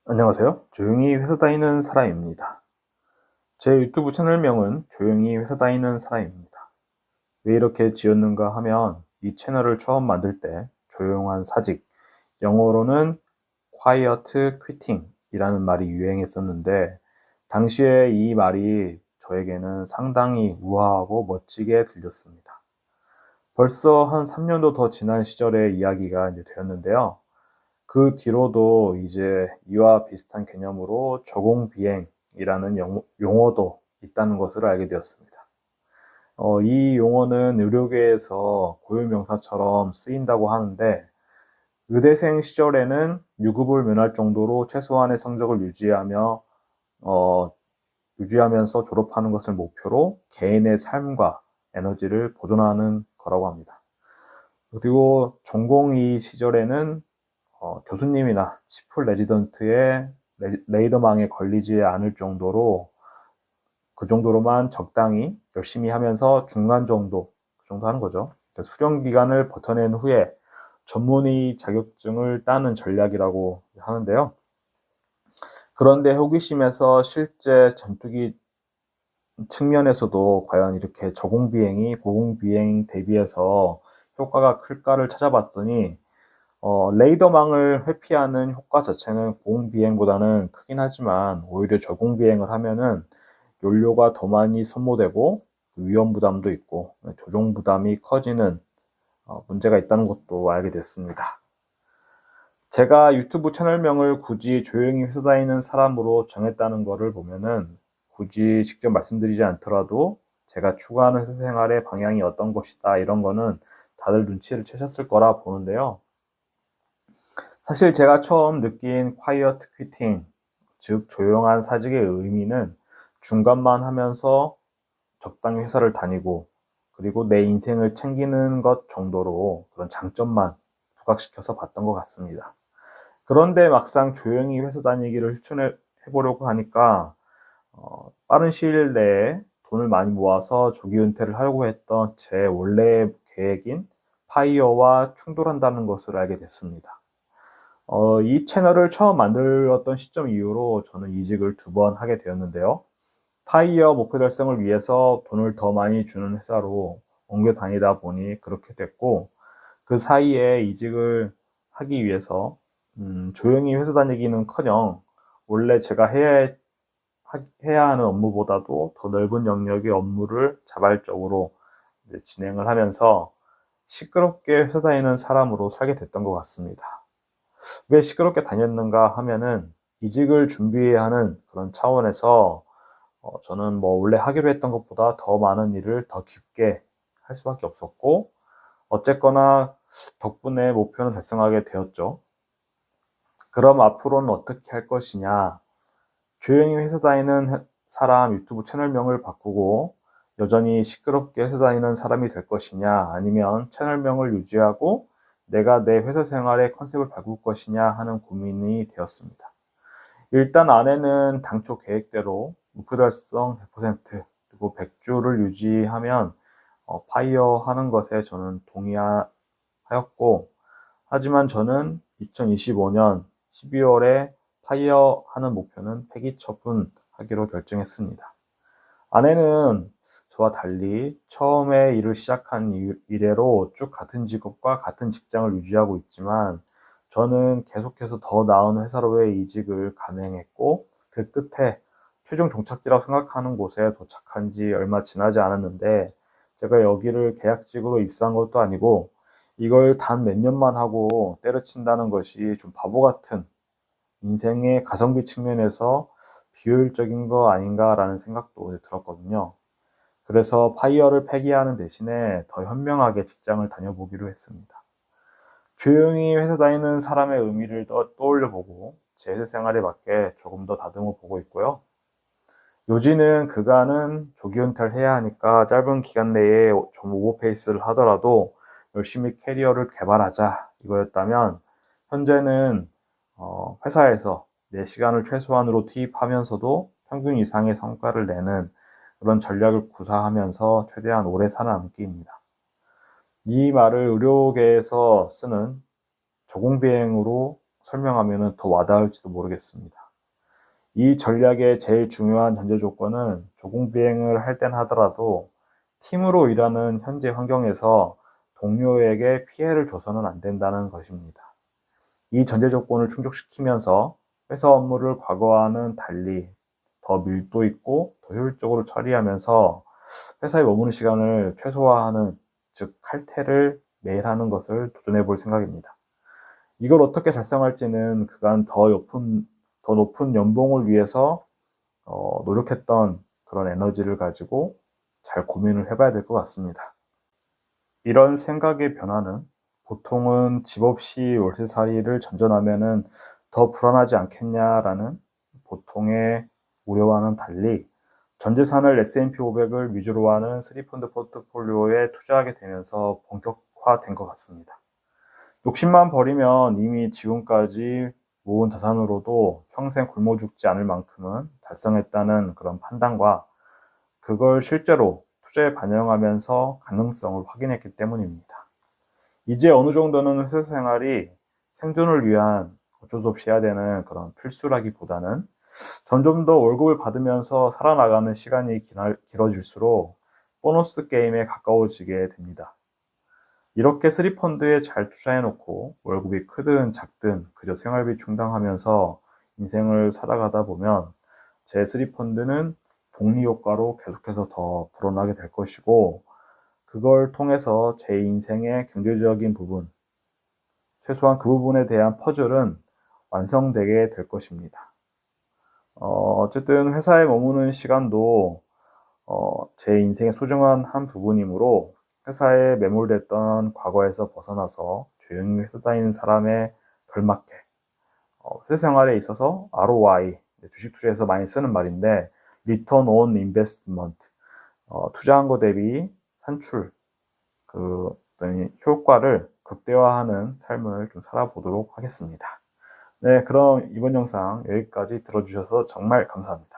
안녕하세요. 조용히 회사 다니는 사람입니다. 제 유튜브 채널명은 조용히 회사 다니는 사람입니다. 왜 이렇게 지었는가 하면 이 채널을 처음 만들 때 조용한 사직, 영어로는 Quiet Quitting 이라는 말이 유행했었는데 당시에 이 말이 저에게는 상당히 우아하고 멋지게 들렸습니다. 벌써 한 3년도 더 지난 시절의 이야기가 이제 되었는데요. 그 뒤로도 이제 이와 비슷한 개념으로 저공비행이라는 용어도 있다는 것을 알게 되었습니다. 이 용어는 의료계에서 고유명사처럼 쓰인다고 하는데 의대생 시절에는 유급을 면할 정도로 최소한의 성적을 어, 유지하면서 졸업하는 것을 목표로 개인의 삶과 에너지를 보존하는 거라고 합니다. 그리고 전공의 시절에는 교수님이나 치프 레지던트의 레이더망에 걸리지 않을 정도로 그 정도로만 적당히 열심히 하면서 중간 정도 그 정도 하는 거죠. 수련 기간을 버텨낸 후에 전문의 자격증을 따는 전략이라고 하는데요. 그런데 호기심에서 실제 전투기 측면에서도 과연 이렇게 저공비행이 고공비행 대비해서 효과가 클까를 찾아봤으니 레이더망을 회피하는 효과 자체는 공비행보다는 크긴 하지만 오히려 저공비행을 하면은 연료가 더 많이 소모되고 위험 부담도 있고 조종 부담이 커지는 문제가 있다는 것도 알게 됐습니다. 제가 유튜브 채널명을 굳이 조용히 회사 다니는 사람으로 정했다는 것을 보면은 굳이 직접 말씀드리지 않더라도 제가 추구하는 회사 생활의 방향이 어떤 것이다 이런 거는 다들 눈치를 채셨을 거라 보는데요. 사실 제가 처음 느낀 quiet quitting, 즉 조용한 사직의 의미는 중간만 하면서 적당히 회사를 다니고 그리고 내 인생을 챙기는 것 정도로 그런 장점만 부각시켜서 봤던 것 같습니다. 그런데 막상 조용히 회사 다니기를 실천해 보려고 하니까 빠른 시일 내에 돈을 많이 모아서 조기 은퇴를 하려고 했던 제 원래의 계획인 파이어와 충돌한다는 것을 알게 됐습니다. 이 채널을 처음 만들었던 시점 이후로 저는 이직을 2번 하게 되었는데요. 파이어 목표 달성을 위해서 돈을 더 많이 주는 회사로 옮겨 다니다 보니 그렇게 됐고, 그 사이에 이직을 하기 위해서 조용히 회사 다니기는커녕 원래 제가 해야 하는 업무보다도 더 넓은 영역의 업무를 자발적으로 이제 진행을 하면서 시끄럽게 회사 다니는 사람으로 살게 됐던 것 같습니다. 왜 시끄럽게 다녔는가 하면은 이직을 준비해야 하는 그런 차원에서 저는 뭐 원래 하기로 했던 것보다 더 많은 일을 더 깊게 할 수밖에 없었고 어쨌거나 덕분에 목표는 달성하게 되었죠. 그럼 앞으로는 어떻게 할 것이냐? 조용히 회사 다니는 사람 유튜브 채널명을 바꾸고 여전히 시끄럽게 회사 다니는 사람이 될 것이냐? 아니면 채널명을 유지하고 내가 내 회사 생활의 컨셉을 바꿀 것이냐 하는 고민이 되었습니다. 일단 아내는 당초 계획대로 목표 달성 100% 그리고 100주를 유지하면 파이어 하는 것에 저는 동의하였고, 하지만 저는 2025년 12월에 파이어 하는 목표는 폐기 처분하기로 결정했습니다. 아내는 저와 달리 처음에 일을 시작한 이래로 쭉 같은 직업과 같은 직장을 유지하고 있지만 저는 계속해서 더 나은 회사로의 이직을 감행했고 그 끝에 최종 종착지라고 생각하는 곳에 도착한 지 얼마 지나지 않았는데 제가 여기를 계약직으로 입사한 것도 아니고 이걸 단 몇 년만 하고 때려친다는 것이 좀 바보 같은 인생의 가성비 측면에서 비효율적인 거 아닌가라는 생각도 들었거든요. 그래서 파이어를 폐기하는 대신에 더 현명하게 직장을 다녀보기로 했습니다. 조용히 회사 다니는 사람의 의미를 떠올려 보고 제 회사 생활에 맞게 조금 더 다듬어 보고 있고요. 요지는 그간은 조기 은퇴를 해야 하니까 짧은 기간 내에 좀 오버페이스를 하더라도 열심히 캐리어를 개발하자 이거였다면 현재는 회사에서 내 시간을 최소한으로 투입하면서도 평균 이상의 성과를 내는 그런 전략을 구사하면서 최대한 오래 살아남기입니다. 이 말을 의료계에서 쓰는 저공비행으로 설명하면 더 와닿을지도 모르겠습니다. 이 전략의 제일 중요한 전제 조건은 조공비행을 할 땐 하더라도 팀으로 일하는 현재 환경에서 동료에게 피해를 줘서는 안 된다는 것입니다. 이 전제 조건을 충족시키면서 회사 업무를 과거와는 달리 더 밀도 있고 더 효율적으로 처리하면서 회사에 머무는 시간을 최소화하는, 즉 칼퇴를 매일 하는 것을 도전해 볼 생각입니다. 이걸 어떻게 달성할지는 그간 더 높은 연봉을 위해서 노력했던 그런 에너지를 가지고 잘 고민을 해봐야 될 것 같습니다. 이런 생각의 변화는 보통은 집 없이 월세살이를 전전하면은 더 불안하지 않겠냐라는 보통의 우려와는 달리 전 재산을 S&P 500을 위주로 하는 스리펀드 포트폴리오에 투자하게 되면서 본격화된 것 같습니다. 욕심만 버리면 이미 지금까지 모은 자산으로도 평생 굶어 죽지 않을 만큼은 달성했다는 그런 판단과 그걸 실제로 투자에 반영하면서 가능성을 확인했기 때문입니다. 이제 어느 정도는 회사 생활이 생존을 위한 어쩔 수 없이 해야 되는 그런 필수라기보다는 점점 더 월급을 받으면서 살아나가는 시간이 길어질수록 보너스 게임에 가까워지게 됩니다. 이렇게 스리펀드에 잘 투자해놓고 월급이 크든 작든 그저 생활비 충당하면서 인생을 살아가다 보면 제 스리펀드는 복리효과로 계속해서 더 불어나게 될 것이고, 그걸 통해서 제 인생의 경제적인 부분, 최소한 그 부분에 대한 퍼즐은 완성되게 될 것입니다. 어쨌든 회사에 머무는 시간도 제 인생의 소중한 한 부분이므로 회사에 매몰됐던 과거에서 벗어나서 조용히 회사 다니는 사람에 걸맞게 회사 생활에 있어서 ROI, 주식 투자에서 많이 쓰는 말인데 Return on Investment, 투자한 거 대비 산출, 그 효과를 극대화하는 삶을 좀 살아보도록 하겠습니다. 네, 그럼 이번 영상 여기까지 들어주셔서 정말 감사합니다.